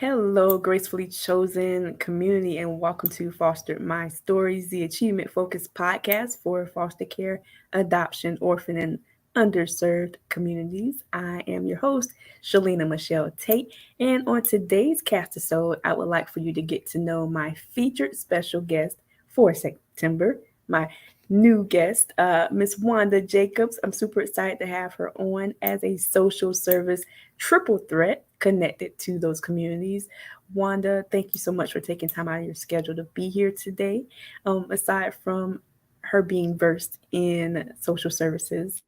Hello, gracefully chosen community, and welcome to Foster My Stories, the achievement focused podcast for foster care, adoption, orphan, and underserved communities. I am your host, Shalina Michelle Tate, and on today's cast episode, I would like for you to get to know my featured special guest for September, my new guest, Miss Wanda Jacobs. I'm super excited to have her on as a social service triple threat connected to those communities. Wanda, thank you so much for taking time out of your schedule to be here today. Aside from her being versed in social services,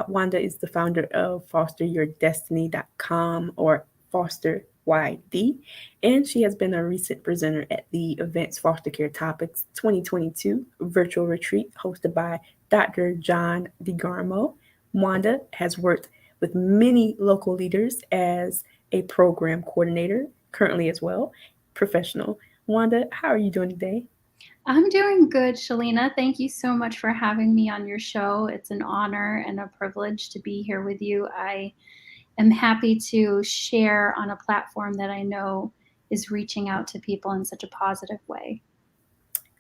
Wanda is the founder of fosteryourdestiny.com or Foster YD, and she has been a recent presenter at the Events Foster Care Topics 2022 virtual retreat hosted by Dr. John DeGarmo. Wanda has worked with many local leaders as a program coordinator, currently as well, professional. Wanda, how are you doing today? I'm doing good, Shalina. Thank you so much for having me on your show. It's an honor and a privilege to be here with you. I am happy to share on a platform that I know is reaching out to people in such a positive way.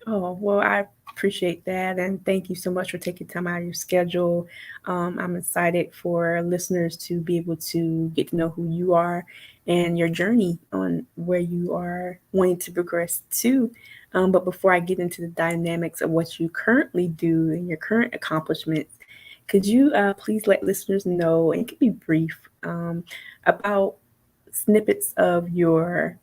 Oh, well, I appreciate that. And thank you so much for taking time out of your schedule. I'm excited for listeners to be able to get to know who you are and your journey on where you are wanting to progress to. But before I get into the dynamics of what you currently do and your current accomplishments, could you please let listeners know, and it could be brief, about snippets of your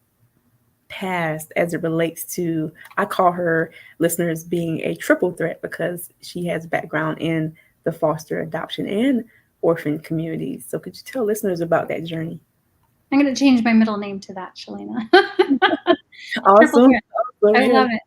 past as it relates to, I call her listeners being a triple threat because she has background in the foster adoption and orphan communities. So could you tell listeners about that journey? I'm going to change my middle name to that, Shalina. Triple Awesome. threat. Awesome. I Yes. love it.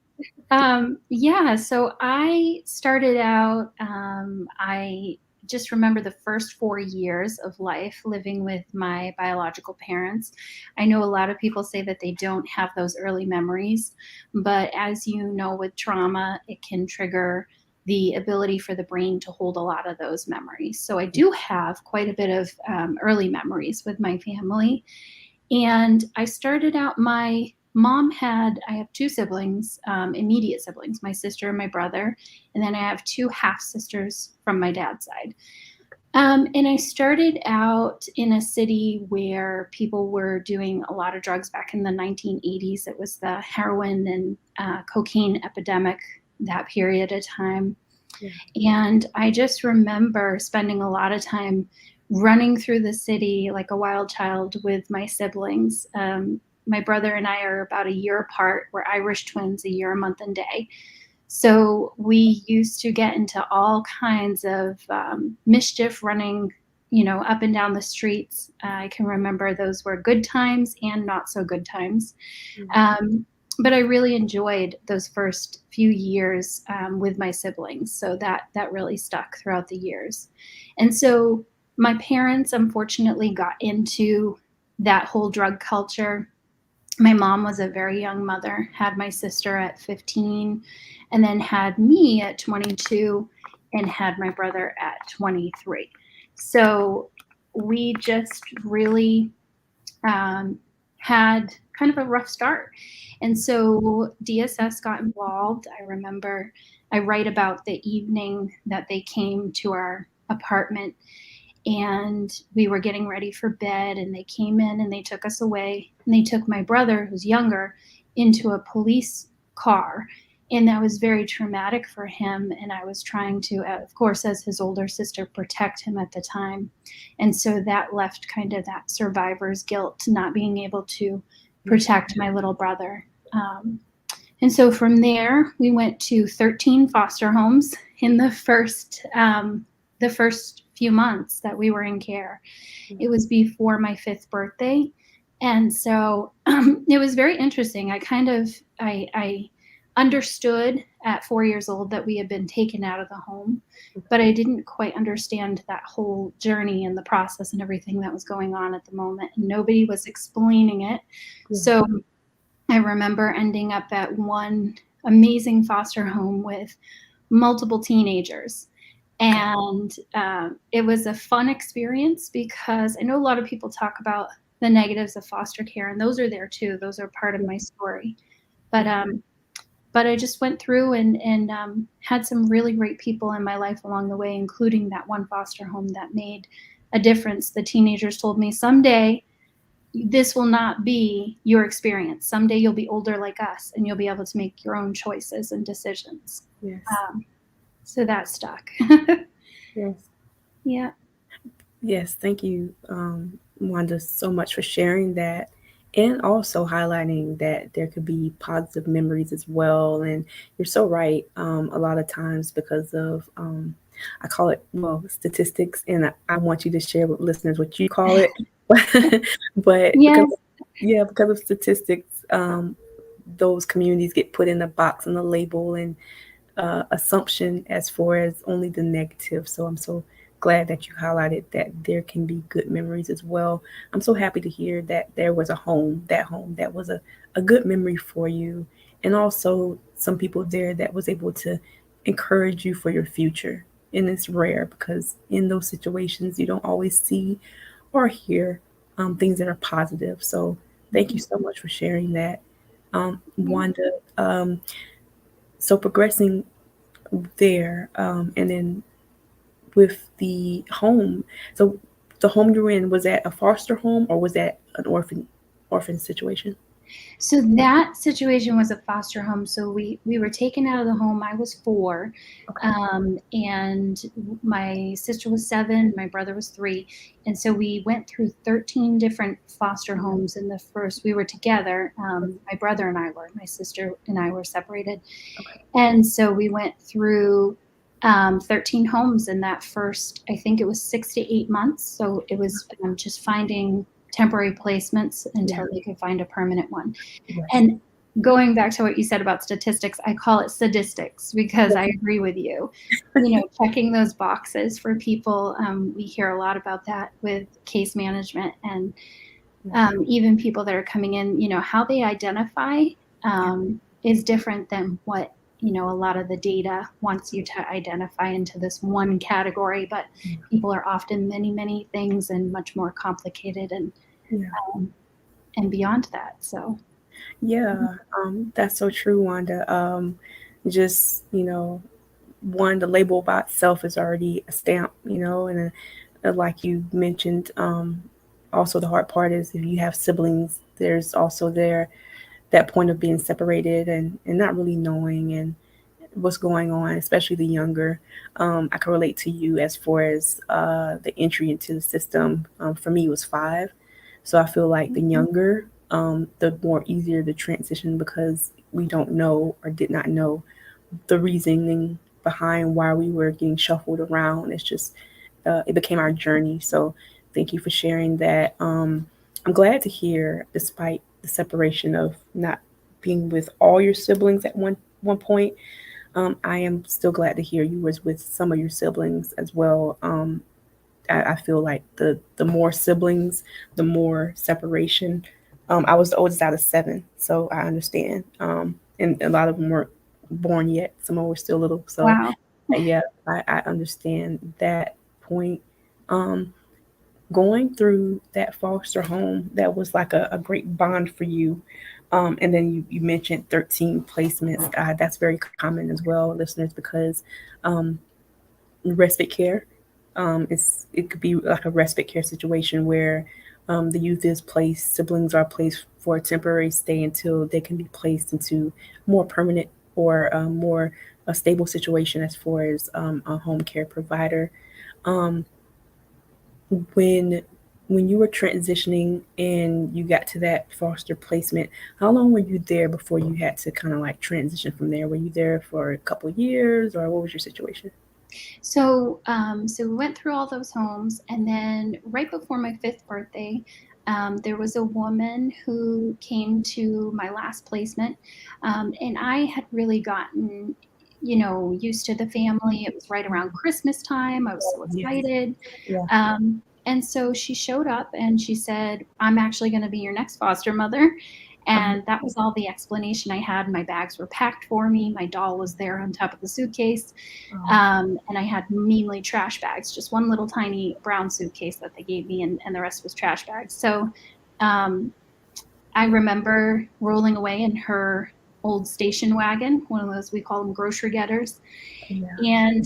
Yeah, so I started out, I just remember the first 4 years of life living with my biological parents. I know a lot of people say that they don't have those early memories, but as you know, with trauma, it can trigger the ability for the brain to hold a lot of those memories. So I do have quite a bit of early memories with my family. And I started out, my mom had, I have two siblings, immediate siblings, my sister and my brother. And then I have two half sisters from my dad's side. And I started out in a city where people were doing a lot of drugs back in the 1980s. It was the heroin and cocaine epidemic, that period of time. And I just remember spending a lot of time running through the city like a wild child with my siblings. My brother and I are about a year apart. We're Irish twins, a year, a month, and day. So we used to get into all kinds of mischief running, up and down the streets. I can remember those were good times and not so good times. Um, but I really enjoyed those first few years with my siblings. So that really stuck throughout the years. And so my parents unfortunately got into that whole drug culture. My mom was a very young mother, had my sister at 15, and then had me at 22 and had my brother at 23. So we just really had kind of a rough start. And so DSS got involved. I remember I write about the evening that they came to our apartment and we were getting ready for bed and they came in and they took us away and they took my brother, who's younger, into a police car. And that was very traumatic for him. And I was trying to, of course, as his older sister, protect him at the time. And so that left kind of that survivor's guilt, not being able to protect my little brother. And so from there, we went to 13 foster homes in the first few months that we were in care. It was before my 5th birthday. And so it was very interesting. I understood at 4 years old that we had been taken out of the home, but I didn't quite understand that whole journey and the process and everything that was going on at the moment. And nobody was explaining it. So I remember ending up at one amazing foster home with multiple teenagers. And it was a fun experience because I know a lot of people talk about the negatives of foster care, and those are there too. Those are part of my story. But I just went through and had some really great people in my life along the way, including that one foster home that made a difference. The teenagers told me, someday this will not be your experience. Someday you'll be older like us and you'll be able to make your own choices and decisions. Yes. So that stuck. Yes. Yeah. Yes. Thank you, Wanda, so much for sharing that, and also highlighting that there could be positive memories as well. And you're so right. A lot of times, because of I call it, well, statistics, and I want you to share with listeners what you call it. But because, Yes. yeah, because of statistics, those communities get put in a box and a label and assumption as far as only the negative. So I'm so glad that you highlighted that there can be good memories as well. I'm so happy to hear that there was a home that was a good memory for you, and also some people there that was able to encourage you for your future. And it's rare because in those situations you don't always see or hear things that are positive. So thank you so much for sharing that, Wanda. So progressing there, and then with the home. So the home you were in, was that a foster home or was that an orphan situation? So that situation was a foster home. So we were taken out of the home. I was 4, Okay. and my sister was 7. My brother was 3, and so we went through 13 different foster homes. In the first, we were together. My brother and I were. My sister and I were separated, Okay. and so we went through 13 homes in that first. I think it was 6 to 8 months. So it was just finding temporary placements Yeah. until they could find a permanent one. Yes. And going back to what you said about statistics, I call it sadistics because I agree with you. Checking those boxes for people. We hear a lot about that with case management and Yeah. even people that are coming in. How they identify Yeah. is different than what a lot of the data wants you to identify into this one category. But people are often many things and much more complicated Yeah. um, and beyond that. So. Yeah. That's so true, Wanda. Just, one, the label by itself is already a stamp, and like you mentioned, also the hard part is if you have siblings, there's also that point of being separated and not really knowing and what's going on, especially the younger. I can relate to you as far as the entry into the system. For me, it was 5. So I feel like the younger, the more easier the transition because we don't know or did not know the reasoning behind why we were getting shuffled around. It's just, it became our journey. So thank you for sharing that. I'm glad to hear, despite the separation of not being with all your siblings at one point, I am still glad to hear you was with some of your siblings as well. I feel like the more siblings, the more separation. I was the oldest out of 7, so I understand. And a lot of them weren't born yet. Some of them were still little. So Wow. yeah, I understand that point. Um, Going through that foster home, that was like a great bond for you. And then you mentioned 13 placements. That's very common as well, listeners, because um, respite care, it could be like a respite care situation where the youth is placed, siblings are placed for a temporary stay until they can be placed into more permanent or more a stable situation as far as a home care provider. Um, when when you were transitioning and you got to that foster placement, how long were you there before you had to kind of like transition from there? Were you there for a couple years, or what was your situation? So we went through all those homes, and then right before my 5th birthday, there was a woman who came to my last placement, and I had really gotten, used to the family. It was right around Christmas time. I was so Yes. excited. Yeah. And so she showed up and she said, "I'm actually going to be your next foster mother." Uh-huh. And that was all the explanation I had. My bags were packed for me. My doll was there on top of the suitcase. Um, And I had meanly trash bags, just one little tiny brown suitcase that they gave me, and the rest was trash bags. So Um, I remember rolling away in her old station wagon, one of those, we call them grocery getters. Yeah.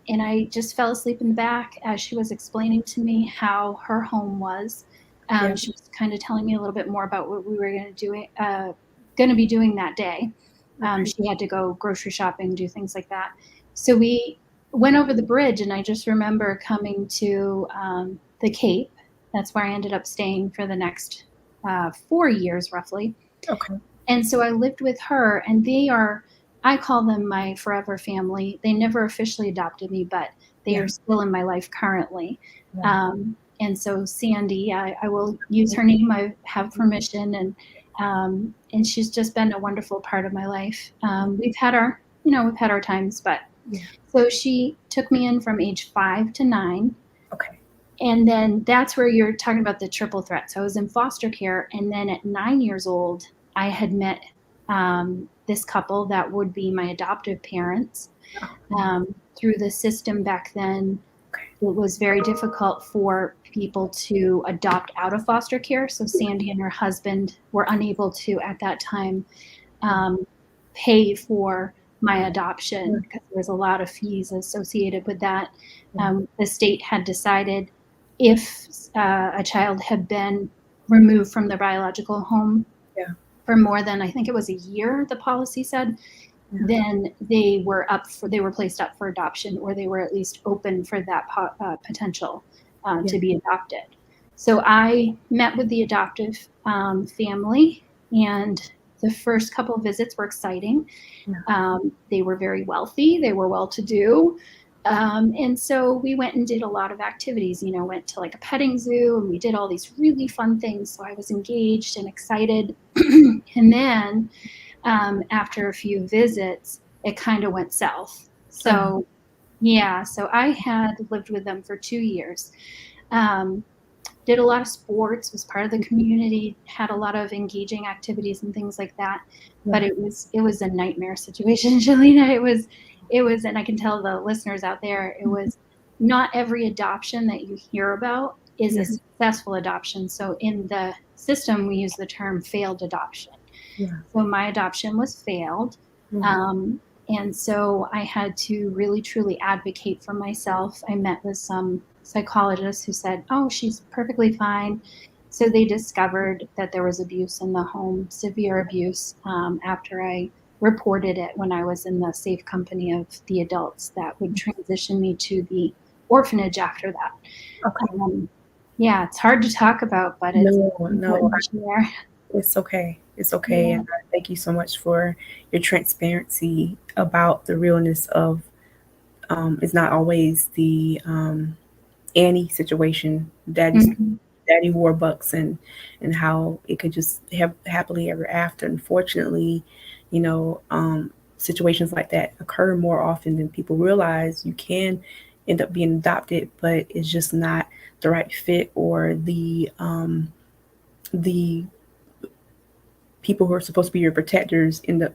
And I just fell asleep in the back as she was explaining to me how her home was. Yeah. She was kind of telling me a little bit more about what we were going to be doing that day. Okay. She had to go grocery shopping, do things like that. So we went over the bridge, and I just remember coming to the Cape. That's where I ended up staying for the next 4 years, roughly. Okay. And so I lived with her, and I call them my forever family. They never officially adopted me, but they Yeah. are still in my life currently. Yeah. And so Sandy, I will use her name. I have permission, and she's just been a wonderful part of my life. We've had our times, but Yeah. so she took me in from age 5 to 9. Okay. And then that's where you're talking about the triple threat. So I was in foster care. And then at 9 years old, I had met this couple that would be my adoptive parents. Oh, Through the system back then, okay. it was very difficult for people to adopt out of foster care. So Sandy and her husband were unable to, at that time, um, pay for my adoption because there was a lot of fees associated with that. Yeah. The state had decided if a child had been removed from their biological home Yeah. for more than, I think it was a year, the policy said, Yeah. then they were placed up for adoption, or they were at least open for that potential Yeah. to be adopted. So I met with the adoptive family, and the first couple of visits were exciting. Yeah. They were very wealthy, they were well to do. And so we went and did a lot of activities, went to like a petting zoo, and we did all these really fun things. So I was engaged and excited. And then after a few visits, it kind of went south. Oh, So, yeah, so I had lived with them for 2 years. Um, did a lot of sports, was part of the community, had a lot of engaging activities and things like that. yeah. But it was a nightmare situation, Jelena. It was, and I can tell the listeners out there, it was not every adoption that you hear about is Yeah. a successful adoption. So in the system, we use the term failed adoption. Yeah. So my adoption was failed. Yeah. And so I had to really, truly advocate for myself. I met with some psychologists who said, oh, she's perfectly fine. So they discovered that there was abuse in the home, severe abuse, after I reported it when I was in the safe company of the adults that would transition me to the orphanage after that. Okay. Yeah, it's hard to talk about, but it's No, no, important to share. it's okay. It's okay. Yeah. And thank you so much for your transparency about the realness of it's not always the Annie situation, Mhm. daddy warbucks, and how it could just have happily ever after. Unfortunately, you know, situations like that occur more often than people realize. You can end up being adopted, but it's just not the right fit, or the people who are supposed to be your protectors end up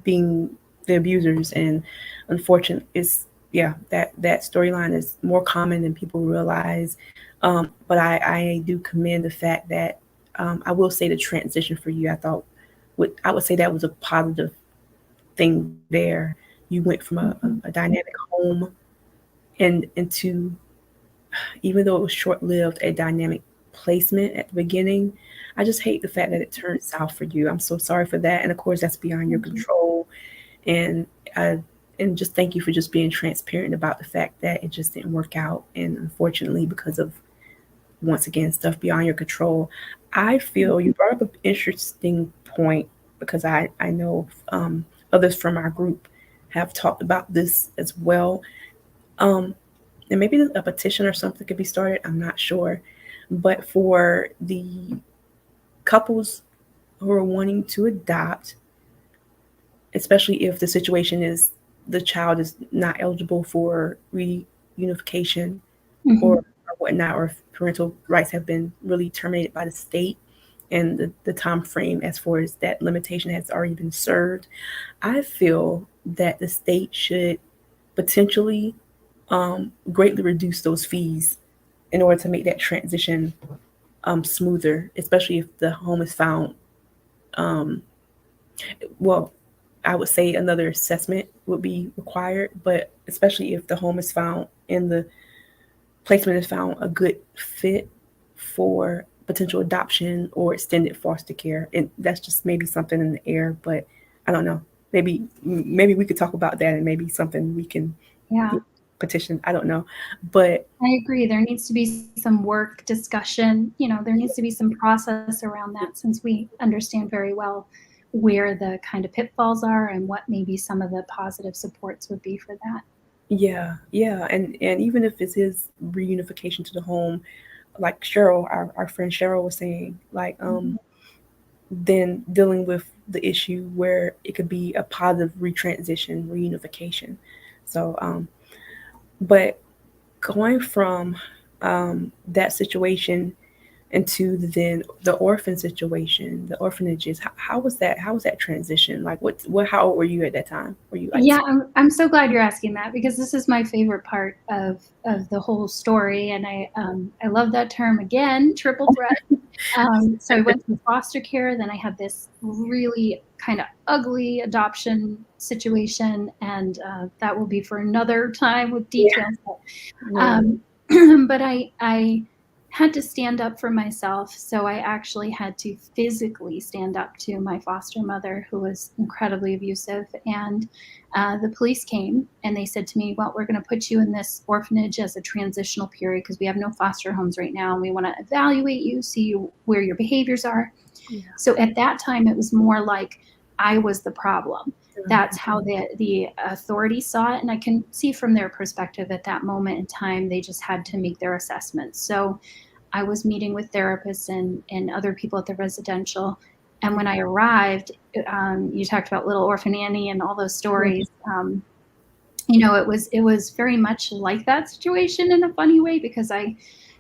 being the abusers. And unfortunately, it's yeah, that storyline is more common than people realize. But I do commend the fact that I will say the transition for you, I would say that was a positive thing there. You went from a Mhm. dynamic home and into, even though it was short lived, a dynamic placement at the beginning. I just hate the fact that it turned south for you. I'm so sorry for that. And of course, that's beyond your Thank you. control. And uh, and just thank you for just being transparent about the fact that it just didn't work out. And unfortunately, because of, once again, stuff beyond your control, I feel you brought up an interesting point, because I know others from our group have talked about this as well. Um, and maybe a petition or something could be started. I'm not sure. But for the couples who are wanting to adopt, especially if the situation is the child is not eligible for reunification, or, Mhm. or whatnot, or if parental rights have been really terminated by the state, and the time frame as far as that limitation has already been served, I feel that the state should potentially greatly reduce those fees in order to make that transition smoother, especially if the home is found. Um, well, I would say another assessment would be required, but especially if the home is found and the placement is found a good fit for potential adoption or extended foster care. And that's just maybe something in the air, but I don't know. Maybe we could talk about that, and maybe something we can Yeah. petition. I don't know, but I agree. There needs to be some work discussion. There needs to be some process around that, since we understand very well where the kind of pitfalls are and what maybe some of the positive supports would be for that. yeah, yeah, and even if it is reunification to the home, like Cheryl, our friend Cheryl was saying, like Mhm. then dealing with the issue where it could be a positive retransition, reunification. So, but going from that situation into the orphan situation, the orphanages. How was that? How was that transition? Like, what? How old were you at that time? Were you like? Yeah, I'm so glad you're asking that, because this is my favorite part of the whole story, and I love that term again, triple threat. So I went through foster care, then I had this really kind of ugly adoption situation, and that will be for another time with Yeah. details. Yeah. Um, but I had to stand up for myself. So I actually had to physically stand up to my foster mother, who was incredibly abusive. And the police came and they said to me, well, we're going to put you in this orphanage as a transitional period because we have no foster homes right now. And we want to evaluate you, see where your behaviors are. Yeah. So at that time, it was more like I was the problem. That's Mhm. how the authorities saw it. And I can see from their perspective at that moment in time, they just had to make their assessments. So I was meeting with therapists and other people at the residential. And when I arrived, you talked about Little Orphan Annie and all those Yeah. stories. It was very much like that situation in a funny way, because I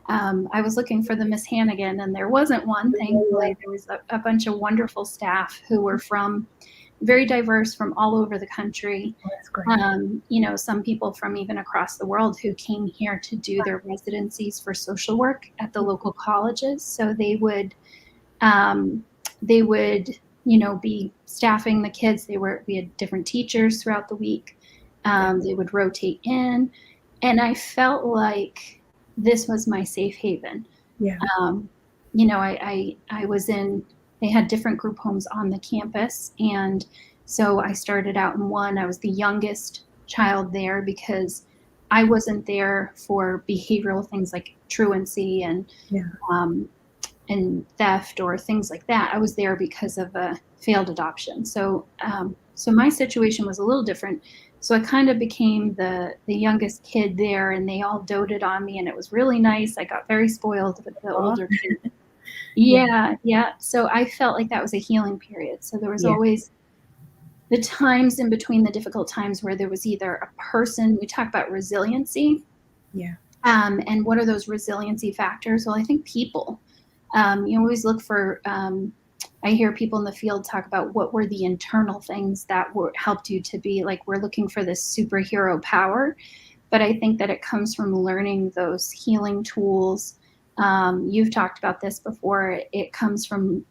was looking for the Miss Hannigan and there wasn't one. Yeah. Thankfully, there was a bunch of wonderful staff who were from very diverse from all over the country. Oh, that's great. Some people from even across the world who came here to do their residencies for social work at the local colleges. So um, they would be staffing the kids. We had different teachers throughout the week. Yeah. They would rotate in, and I felt like this was my safe haven. Yeah. Um, I was in. They had different group homes on the campus, and so I started out in one. I was the youngest child there because I wasn't there for behavioral things like truancy Yeah. um, and theft or things like that. I was there because of a failed adoption. So my situation was a little different. So I kind of became the youngest kid there, and they all doted on me, and it was really nice. I got very spoiled with the Oh, older kids. yeah. Yeah, yeah. So I felt like that was a healing period. So there was Yeah. always the times in between, the difficult times, where there was either a person. We talk about resiliency, Yeah. and what are those resiliency factors? Well, I think people. You always look for. I hear people in the field talk about what were the internal things that helped you to be like. We're looking for this superhero power, but I think that it comes from learning those healing tools. You've talked about this before. It comes from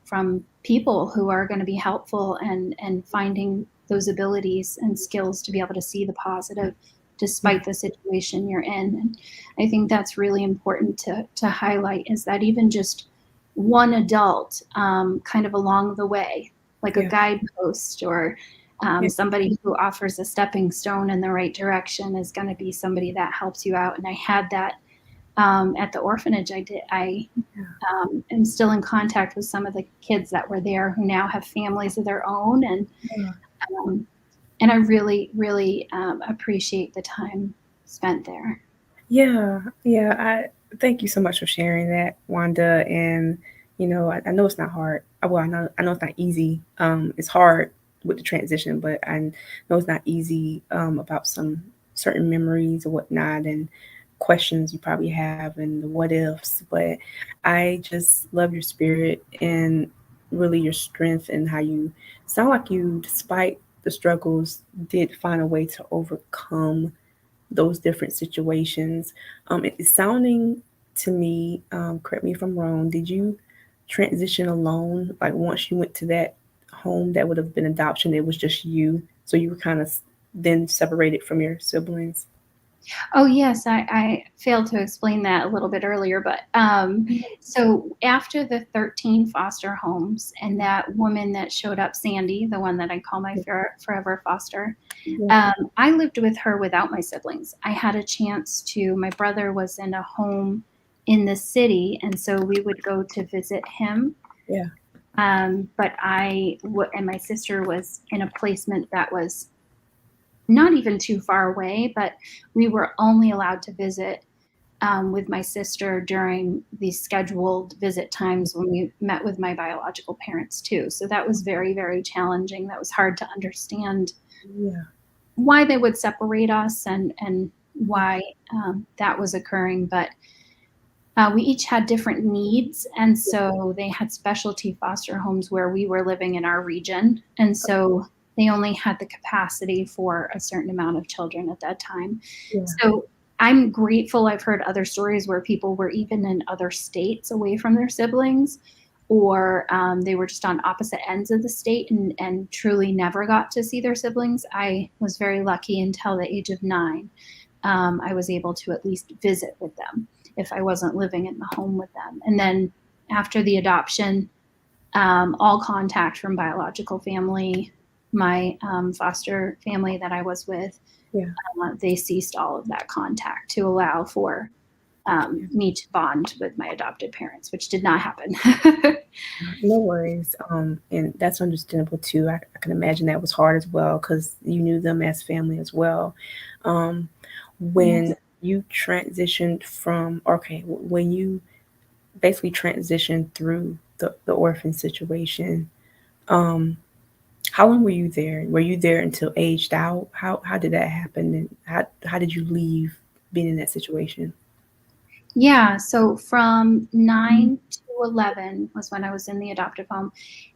people who are going to be helpful, and finding those abilities and skills to be able to see the positive Yeah. despite the situation you're in. And I think that's really important to highlight, is that even just one adult, kind of along the way, like a Yeah. guidepost, or Yeah. somebody who offers a stepping stone in the right direction, is going to be somebody that helps you out. And I had that at the orphanage. I am still in contact with some of the kids that were there who now have families of their own, Yeah. um, and I really, really appreciate the time spent there. Yeah, yeah. I thank you so much for sharing that, Wanda. And I know it's not hard. Well, I know it's not easy. It's hard with the transition, but I know it's not easy about some certain memories or whatnot, and questions you probably have, and the what ifs. But I just love your spirit and really your strength, and how you sound like you, despite the struggles, did find a way to overcome those different situations. It's sounding to me, correct me if I'm wrong, did you transition alone? Like once you went to that home that would have been adoption, it was just you. So you were kind of then separated from your siblings. Oh, yes, I failed to explain that a little bit earlier, but so after the 13 foster homes and that woman that showed up, Sandy, the one that I call my forever foster, Yeah. I lived with her without my siblings. I had a chance to, my brother was in a home in the city, and so we would go to visit him. Yeah. But and my sister was in a placement that was not even too far away, but we were only allowed to visit with my sister during these scheduled visit times when we met with my biological parents too. So that was very, very challenging. That was hard to understand Yeah. why they would separate us and why that was occurring. But we each had different needs. And so they had specialty foster homes where we were living in our region. And so they only had the capacity for a certain amount of children at that time. Yeah. So I'm grateful. I've heard other stories where people were even in other states away from their siblings, or they were just on opposite ends of the state and truly never got to see their siblings. I was very lucky until the age of 9. I was able to at least visit with them if I wasn't living in the home with them. And then after the adoption, all contact from biological family, my foster family that I was with, Yeah. they ceased all of that contact to allow for me to bond with my adopted parents, which did not happen. No worries. And that's understandable too. I can imagine that was hard as well because you knew them as family as well. Um, when Yes. you transitioned from, okay, when you basically transitioned through the orphan situation, um, how long were you there? Were you there until aged out? How did that happen? And how did you leave being in that situation? Yeah, so from 9 to 11 was when I was in the adoptive home.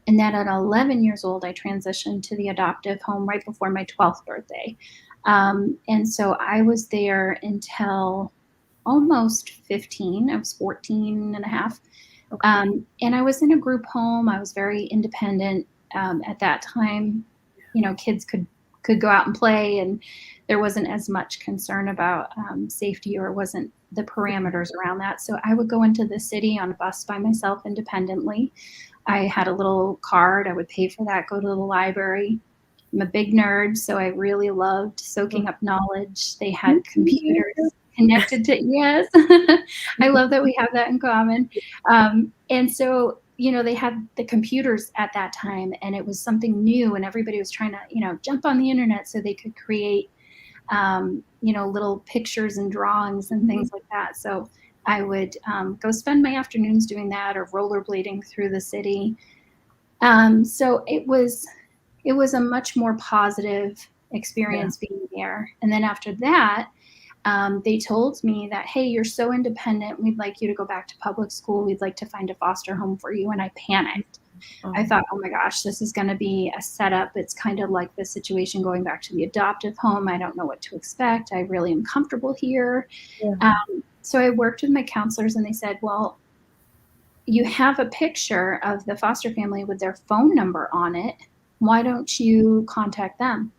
And then at 11 years old, I transitioned to the adoptive home right before my 12th birthday. And so I was there until almost 15. I was 14 and a half. Okay. And I was in a group home. I was very independent at that time. You know, kids could go out and play, and there wasn't as much concern about safety, or wasn't the parameters around that. So I would go into the city on a bus by myself independently. I had a little card. I would pay for that, go to the library. I'm a big nerd, so I really loved soaking up knowledge. They had computers connected to, yes. I love that we have that in common. And so, you know, they had the computers at that time, and it was something new, and everybody was trying to, you know, jump on the internet so they could create, you know, little pictures and drawings and things like that. So I would go spend my afternoons doing that, or rollerblading through the city. So it was a much more positive Yeah. experience being there. And then after that, they told me that, hey, you're so independent. We'd like you to go back to public school. We'd like to find a foster home for you. And I panicked. I thought, oh my gosh, this is going to be a setup. It's kind of like the situation going back to the adoptive home. I don't know what to expect. I really am comfortable here. Yeah. So I worked with my counselors, and they said, well, you have a picture of the foster family with their phone number on it. Why don't you contact them?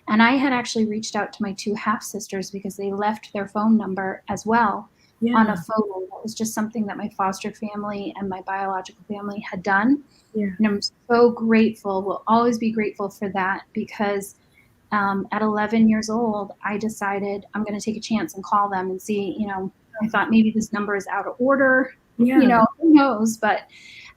And I had actually reached out to my 2 half sisters because they left their phone number as well on a Yeah. photo. That was just something that my foster family and my biological family had done. Yeah. And I'm so grateful, will always be grateful for that, because at 11 years old, I decided I'm going to take a chance and call them and see, you know, I thought maybe this number is out of order, you Yeah. know, who knows, but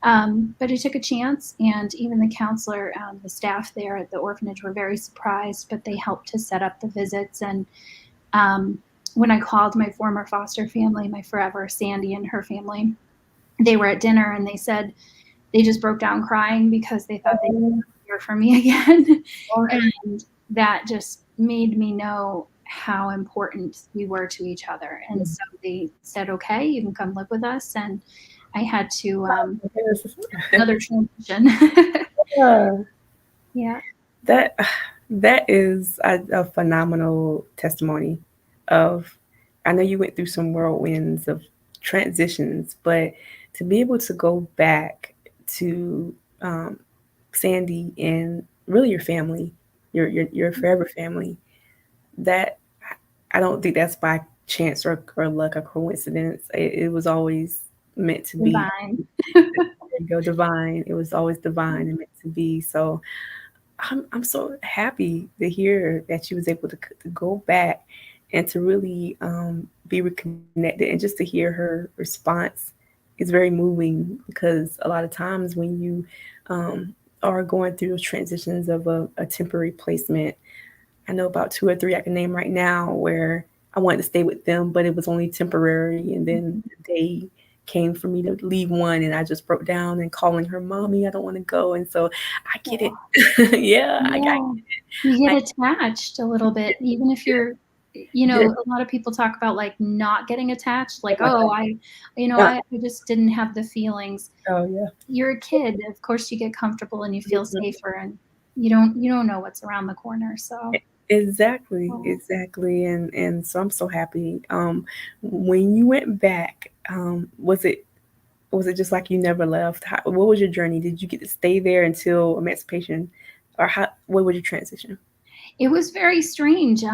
I took a chance, and even the counselor, the staff there at the orphanage were very surprised, but they helped to set up the visits. And um, when I called my former foster family, my forever Sandy and her family, they were at dinner, and they said they just broke down crying because they thought they Oh, would hear from me again. Lord. And that just made me know how important we were to each other. And so they said, okay, you can come live with us. And I had to another transition. Yeah. Yeah. That that is a phenomenal testimony of. I know you went through some whirlwinds of transitions, but to be able to go back to Sandy and really your family, your forever family, that I don't think that's by chance or luck or coincidence. It was always meant to be. Divine. There you go, divine. It was always divine and meant to be. So I'm so happy to hear that she was able to go back and to really be reconnected, and just to hear her response is very moving, because a lot of times when you are going through those transitions of a temporary placement, I know about two or three I can name right now where I wanted to stay with them, but it was only temporary. And then the day came for me to leave one, and I just broke down and calling her mommy, I don't want to go. And so I get it. Yeah, Yeah. You I get attached a little bit, even if you're yeah. a lot of people talk about, like, not getting attached, Oh like, my "Oh, God. Uh, I just didn't have the feelings." oh yeah. You're a kid, of course you get comfortable and you feel Mhm. safer, and you don't know what's around the corner, so, Exactly, oh. exactly. And so I'm so happy. When you went back, was it just like you never left? What was your journey? Did you get to stay there until emancipation, or how? What was your transition? It was very strange.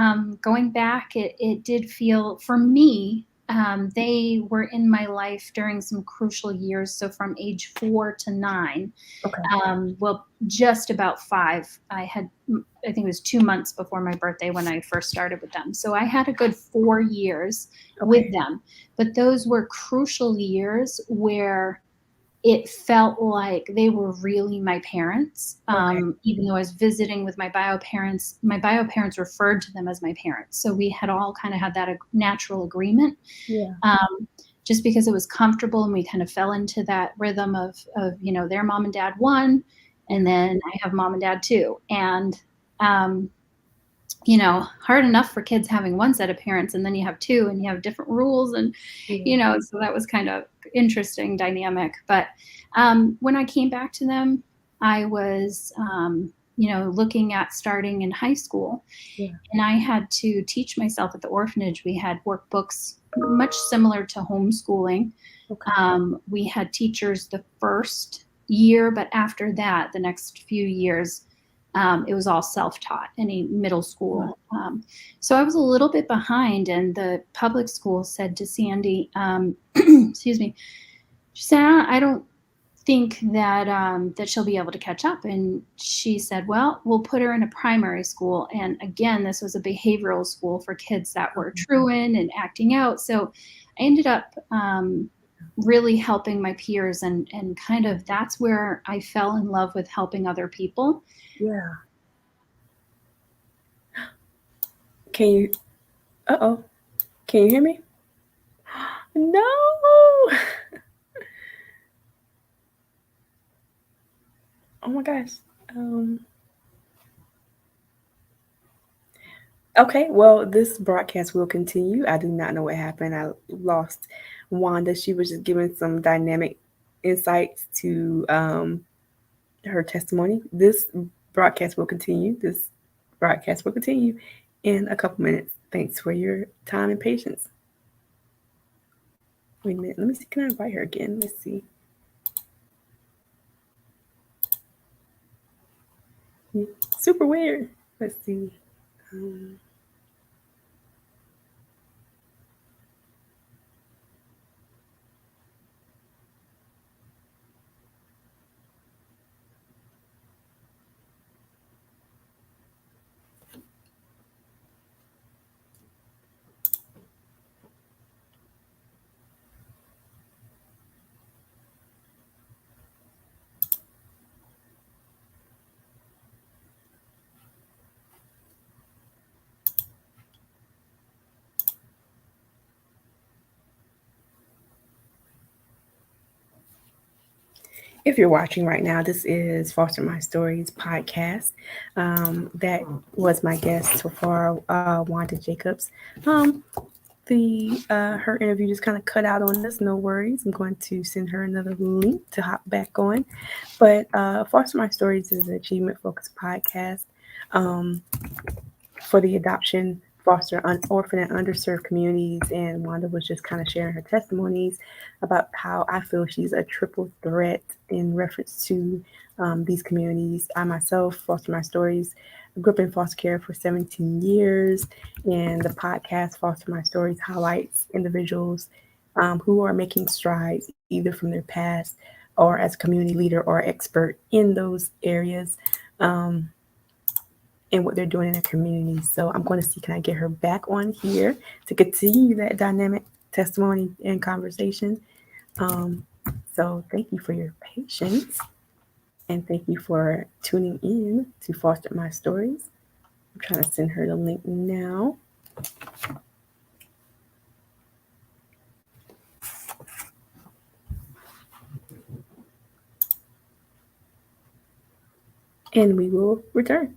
Going back, it did feel, for me, they were in my life during some crucial years. So from age 4 to 9, Okay. well, just about 5. I think it was 2 months before my birthday when I first started with them. So I had a good 4 years with Okay. them. But those were crucial years where it felt like they were really my parents. Okay. Even though I was visiting with my bio parents referred to them as my parents. So we had all kind of had that natural agreement, Yeah. um, just because it was comfortable, and we kind of fell into that rhythm of their mom and dad one, Yeah. and then I have mom and dad too. And um, hard enough for kids having one set of parents, and then you have two, and you have different rules, and Yeah. so that was kind of interesting dynamic. But when I came back to them, I was looking at starting in high school, Yeah. and I had to teach myself at the orphanage. We had workbooks much similar to homeschooling. Okay. We had teachers the first year, but after that, the next few years, it was all self-taught, any middle Wow. school. So I was a little bit behind, and the public school said to Sandy, excuse me, she said, I don't think that that she'll be able to catch up. And she said, well, we'll put her in a primary school. And again, this was a behavioral school for kids that were truant and acting out. So I ended up really helping my peers, and kind of that's where I fell in love with helping other people. Yeah. Can you? Uh-oh. Can you hear me? No. Oh my gosh. Um. Okay, well, this broadcast will continue. I do not know what happened. I lost Wanda. She was just giving some dynamic insights to her testimony. This broadcast will continue. This broadcast will continue in a couple minutes. Thanks for your time and patience. Wait a minute. Let me see. Can I invite her again? Let's see. Super weird. Let's see. Um, if you're watching right now, this is Foster My Stories podcast. That was my guest so far, Wanda Jacobs. The her interview just kind of cut out on us. No worries. I'm going to send her another link to hop back on. But Foster My Stories is an achievement focused podcast um, for the adoption orphan and underserved communities. And Wanda was just kind of sharing her testimonies about how I feel she's a triple threat in reference to these communities. I myself, Foster My Stories, grew up in foster care for 17 years, and the podcast Foster My Stories highlights individuals who are making strides either from their past or as a community leader or expert in those areas. Um, and what they're doing in their communities. So I'm going to see, can I get her back on here to continue that dynamic testimony and conversation. Um, so thank you for your patience, and thank you for tuning in to Foster My Stories. I'm trying to send her the link now. And we will return.